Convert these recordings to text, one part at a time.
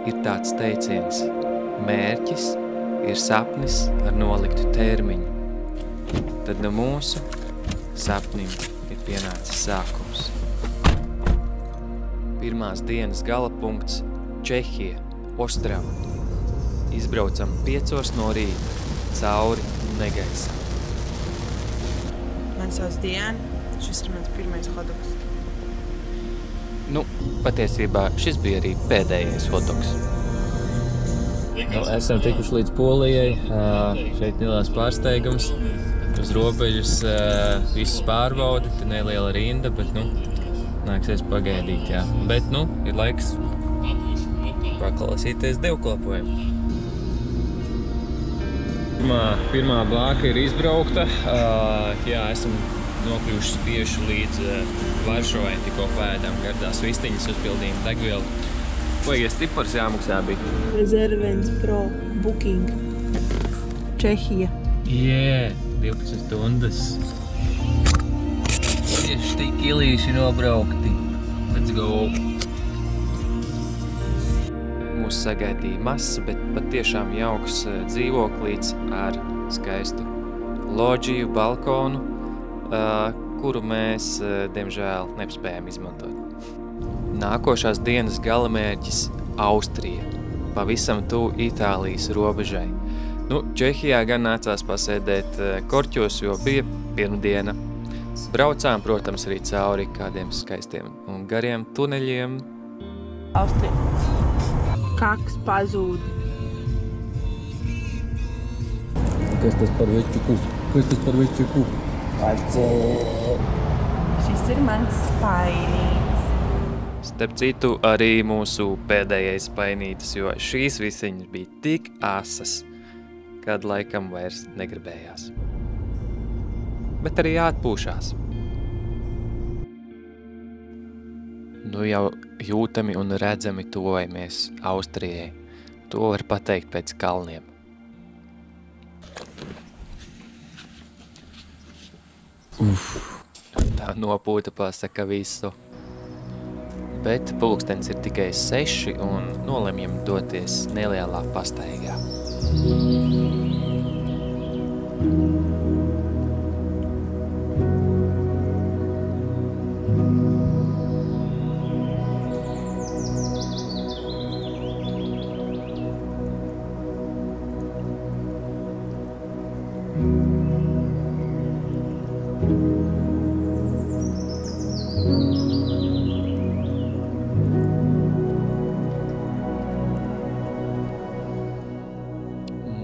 ir tāds teiciens: mērķis ir sapnis ar noliktu termiņu. Tad no mūsu sapnim ir pienācis sākums. Pirmās dienas galapunkts Čehija, Ostrava. Izbraucam 5 no rīta, cauri negaisam. Man sauc Diana, šis ir mans pirmais hodoks. Nu, patiesībā šis bija arī pēdējais hodoks. Esam tikuši līdz Polijai, šeit neliels pārsteigums. Uz robežas visus pārbauda, te neliela rinda, bet nāksies pagaidīt, jā. Bet ir laiks paklausīties dievkalpojumu. Pirmā blāka ir izbraukta. Jā, esam nokļuvuši spieši līdz Varšavai, tikko pēdām gardās vistiņas, uzpildījām degvielu. Baigies cipars jāmaksā bija. Rezervens Pro Booking. Čehija. 12 stundas. Tieši tik ilīši nobraukti. Let's go! Mūs sagaidīja mazs, bet patiešām jauks dzīvoklīts ar skaistu loģiju, balkonu, kuru mēs, diemžēl, nespējam izmantot. Nākošās dienas galamērķis Austrija, pavisam tuvu Itālijas robežai. Čehijā gan nācās pasēdēt korķos, jo bija pirmdiena. Braucām, protams, arī cauri kādiem skaistiem un gariem tuneļiem. Austrija. Kaks pazūd. Kas tas par večuku? Šis ir mans spainītis. Starp citu, arī mūsu pēdējais spainītis, jo šīs visiņas bija tik asas, kad laikam vairs negribējās. Bet arī jāatpūšās. Jau jūtami un redzami tuvojamies Austrijai. To var pateikt pēc kalniem. Tā nopūta pasaka visu. Bet pulkstenis ir tikai 6 un nolemjam doties nelielā pastaigā.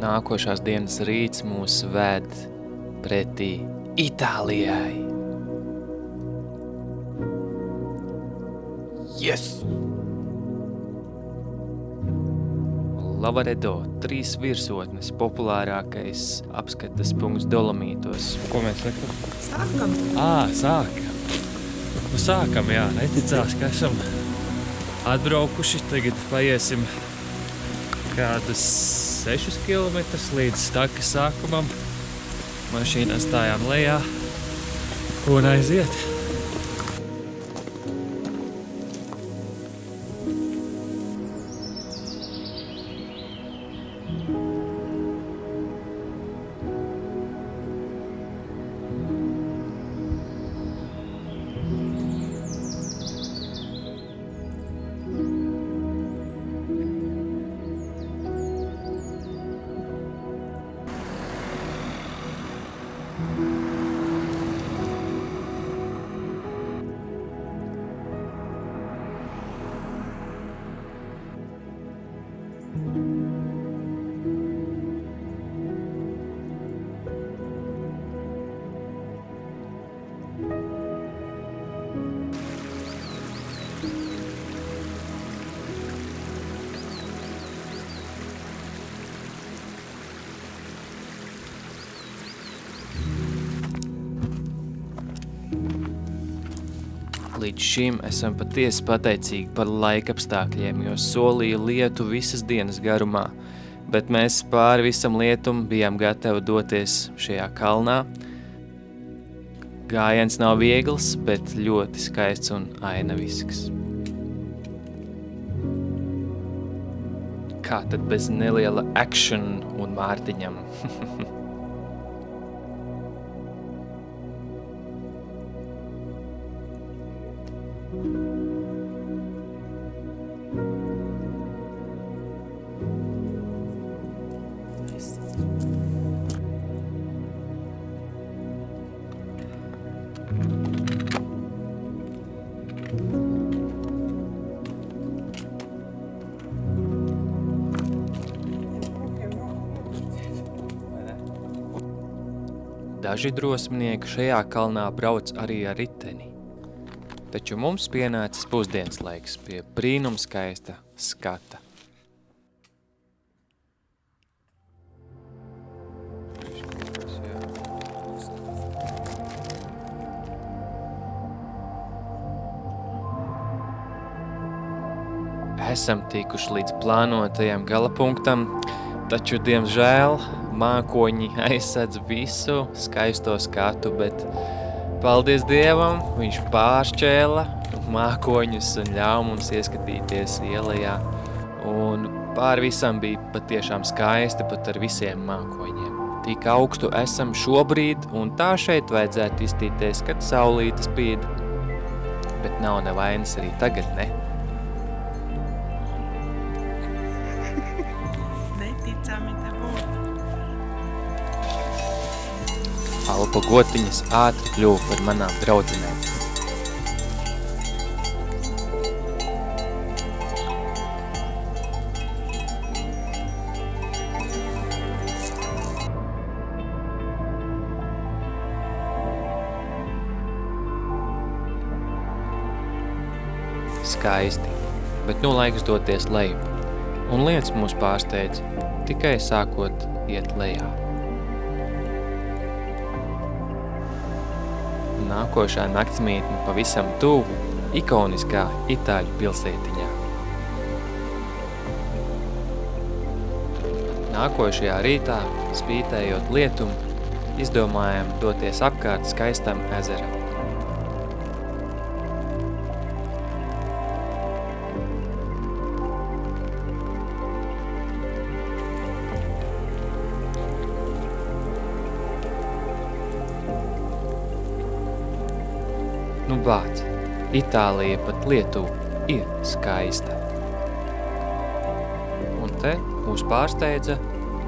Nākošās dienas rīts mūs ved pretī Itālijai. Yes! Lavaredo, 3 virsotnes, populārākais apskates punkts Dolomītos. Ko mēs sakam? Sākam. Sākam. Sākam, jā. Neticās, ka esam atbraukuši. Tagad paiesim kādus 6 kilometrus līdz takas sākumam. Mašīnā stājām lejā un aiziet. Līdz šim esam patiesi pateicīgi par laikapstākļiem, jo solīja lietu visas dienas garumā, bet mēs pāri visam lietum bijām gatavi doties šajā kalnā. Gājiens nav viegls, bet ļoti skaists un ainavisks. kā tad bez neliela action un Mārtiņam. Daži drosminieki šajā kalnā brauc arī ar riteni, taču mums pienācis pusdienas laiks pie brīnumskaista skata. Esam tikuši līdz plānotajam galapunktam, taču, diemžēl, mākoņi aizsadz visu skaisto skatu, bet, paldies Dievam, viņš pāršķēla mākoņus un ļauj mums ieskatīties ielajā. Un pāri visam bija patiešām skaisti, pat ar visiem mākoņiem. Tik augstu esam šobrīd, un tā šeit vajadzētu iztīties, kad saulīte spīd. Bet nav nevainas arī tagad, ne? Alpa gotiņas ātri kļuva par manām draudzenēm. Skaisti, bet nu laiks doties lejup, un lietas mūs pārsteidz tikai sākot iet lejā. Nākošā naktsmītne pavisam tuvu ikoniskā itāļu pilsētiņā. Nākošajā rītā, spītējot lietumu, izdomājām doties apkārt skaistam ezeram. Nu bāc, Itālija pat Lietuva ir skaista. Un te mūs pārsteidza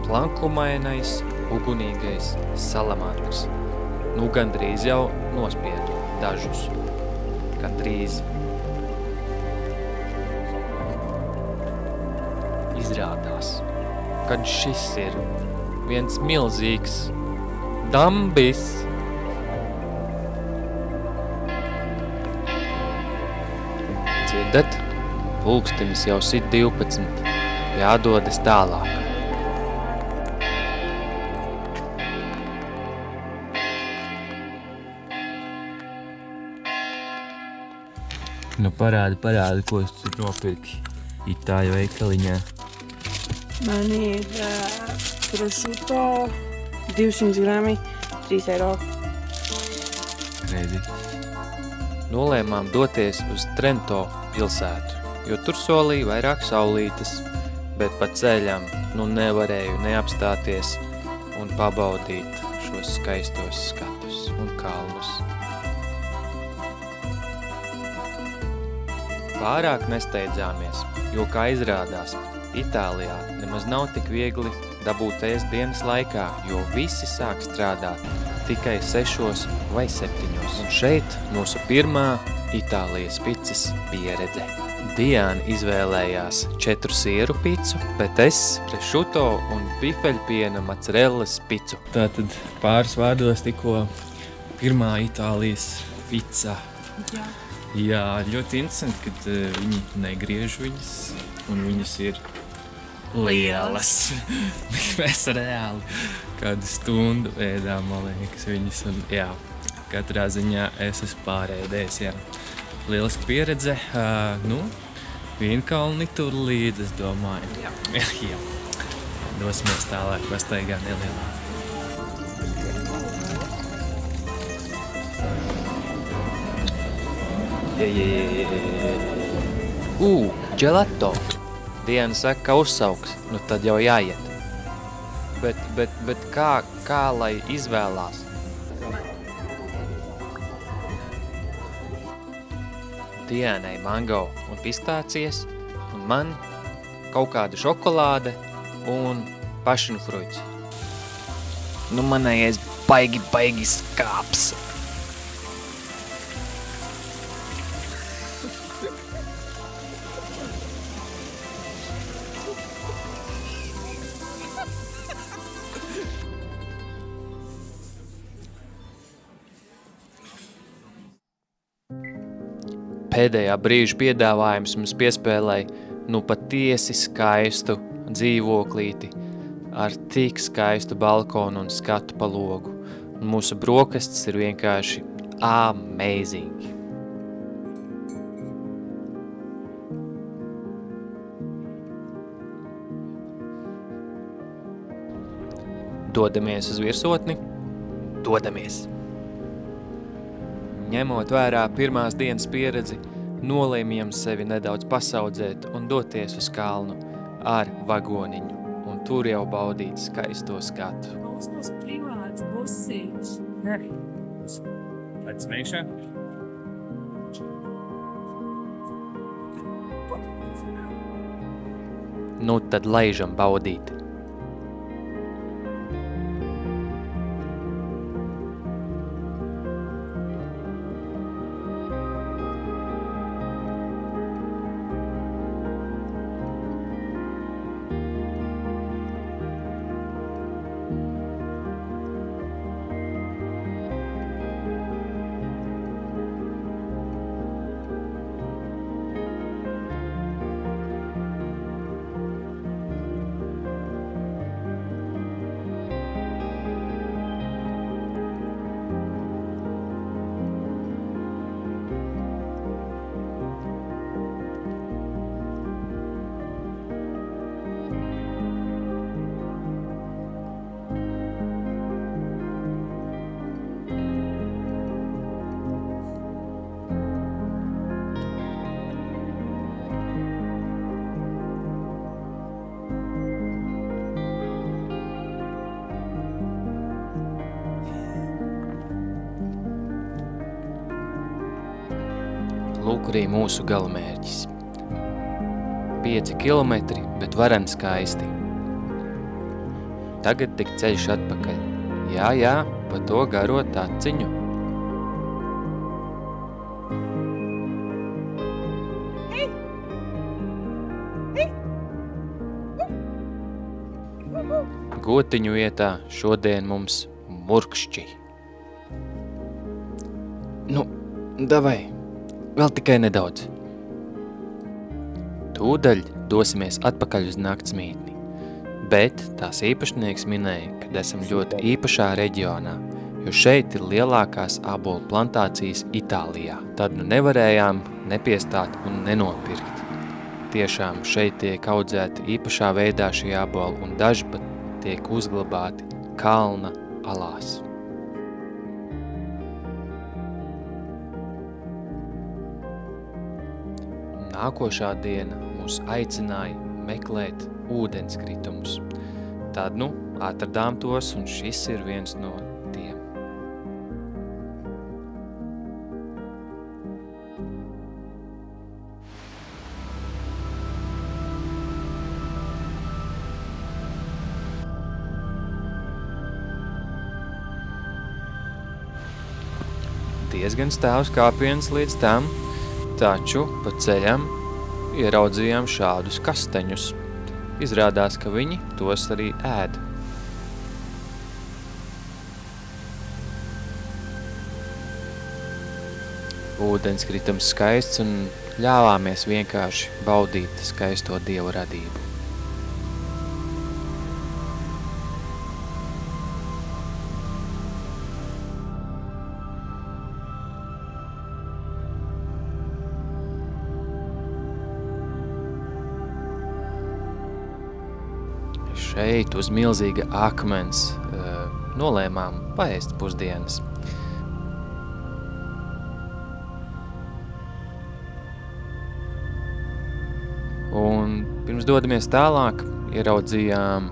plankumainais, ugunīgais salamandrs. Nu gandrīz jau nospiedu dažus. Gandrīz. Izrādās, kad šis ir viens milzīgs dambis. Dzirdat? Pulkstenis jau sit 12. Jādodas tālāk. Nu parādi, ko tu tur nopirki itāļu veikaliņā. Man ir prosciutto 200 grami, 3 eiro. Reizi. Nolēmām doties uz Trento pilsētu, jo tur solīja vairāk saulītes, bet pa ceļam nu nevarēju neapstāties un pabaudīt šos skaistos skatus un kalnus. Pārāk nesteidzāmies, jo, kā izrādās, Itālijā nemaz nav tik viegli dabūt ēst dienas laikā, jo visi sāk strādāt tikai 6 vai 7. Un šeit mūsu pirmā Itālijas picas pieredze. Diana izvēlējās 4 sieru picu, bet es prosciutto un bifeļpiena mozzarellas picu. Tātad pāris vārdos tikko pirmā Itālijas pica. Jā, ļoti interesanti, kad viņi negriež viņas, un viņas ir lielas. Mēs reāli kādu stundu ēdām, man liekas, viņas. Un, jā, katrā ziņā es esmu pārēdējis, jā. Lieliski pieredze. Nu, Vienkalni tur līdz, es domāju. Jā. Dosimies tālāk pastaigā nelielā. Gelato. Diena saka, ka uzsauks, nu tad jau jāiet. Bet kā lai izvēlās? Dienai mango un pistācies, un man kaut kāda šokolāde un pašinfruits. Nu, manējais baigi skāps. Pēdējā brīža piedāvājums mums piespēlēja patiesi skaistu dzīvoklīti ar tik skaistu balkonu un skatu pa logu. Un mūsu brokastis ir vienkārši amazing. Dodamies uz virsotni? Dodamies! Ņemot vērā pirmās dienas pieredzi, nolēmjam sevi nedaudz pasaudzēt un doties uz kalnu ar vagoniņu, un tur jau baudīt skaisto skatu. Mums privāts busiņš. Let's make sure. Nu tad laižam baudīt. Lūk arī mūsu galamērķis. 5 kilometri, bet varen skaisti. Tagad tik ceļš atpakaļ. Jā, pa to garo taciņu. Gotiņu vietā šodien mums murkšķi. Nu, davai. Vēl tikai nedaudz. Tūdaļ dosimies atpakaļ uz naktsmītni, bet tās īpašnieks minēja, ka esam ļoti īpašā reģionā, jo šeit ir lielākās ābolu plantācijas Itālijā. Tad nu nevarējām nepiestāt un nenopirkt. Tiešām šeit tiek audzēti īpašā veidā šie āboli un daži pat tiek uzglabāti kalna alās. Nākošā diena mūs aicināja meklēt ūdenskritumus. Tad, atradām tos, un šis ir viens no tiem. Diezgan stāvs kāpiens līdz tam, taču pa ceļam ieraudzījām šādus kasteņus. Izrādās, ka viņi tos arī ēd. Ūdenskritums skaists un ļāvāmies vienkārši baudīt skaisto dievu radību. Šeit uz milzīga akmens nolēmām paēst pusdienas. Un Pirms dodamies tālāk, ieraudzījām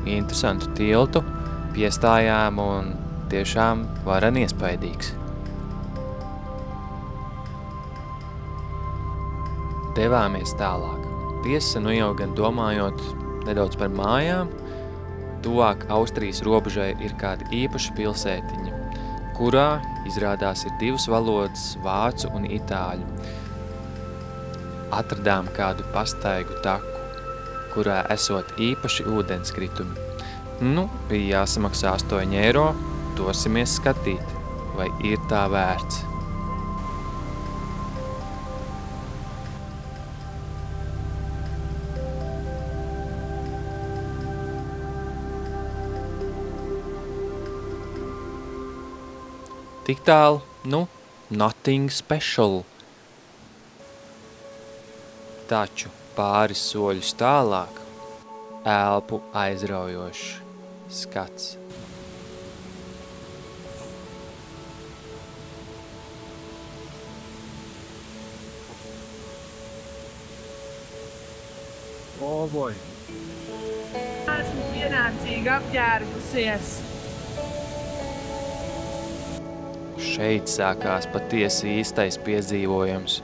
interesantu tiltu, piestājām un tiešām varen iespaidīgs. Devāmies tālāk. Tiesa, nu jau gan domājot nedaudz par mājām, tuvāk Austrijas robežai ir kāda īpaša pilsētiņa, kurā izrādās ir 2 valodas, vācu un itāļu. Atradām kādu pastaigu taku, kurā esot īpaši ūdenskritumi. Nu, bija jāsamaksā 8 eiro, dosimies skatīt, vai ir tā vērts. Tik tālu, nothing special. Taču pāris soļus tālāk, elpu aizraujošs skats. Boj. Esmu pienācīgi apģērbusies. Šeit sākās patiesi īstais piedzīvojums.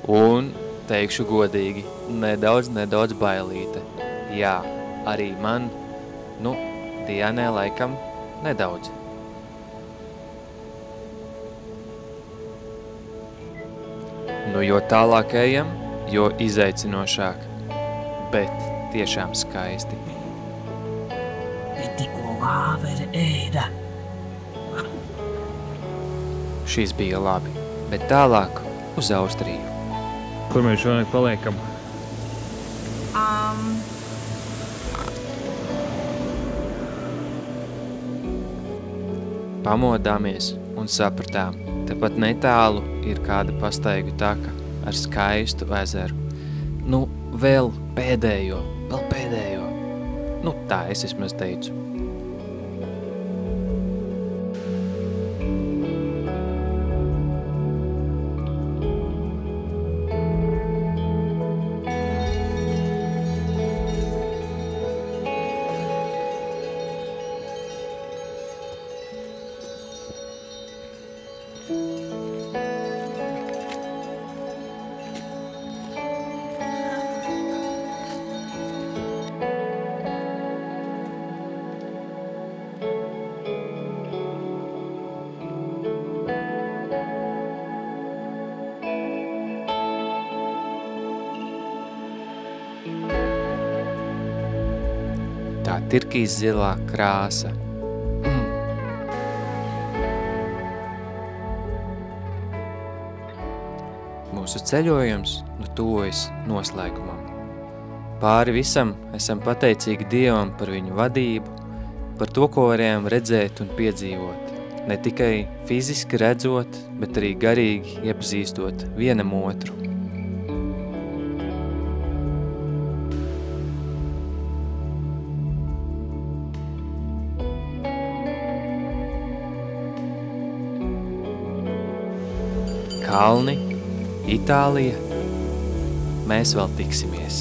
Un, teikšu godīgi, nedaudz bailīte. Jā, arī man, Dianē laikam nedaudz. Jo tālāk ejam, jo izaicinošāk. Bet tiešām skaisti. Tikko vāvere ēda. Šis bija labi, bet tālāk uz Austriju. Kur mēs šonakt paliekam? Pamodāmies un sapratām, tepat netālu ir kāda pastaigu taka ar skaistu ezeru. Vēl pēdējo. Tā es vismaz teicu. Tā tirkīs zilā krāsa. Mūsu ceļojums tuvojas noslēgumam. Pāri visam esam pateicīgi Dievam par viņu vadību, par to, ko varējām redzēt un piedzīvot. Ne tikai fiziski redzot, bet arī garīgi iepazīstot vienam otru. Kalni, Itālija, mēs vēl tiksimies.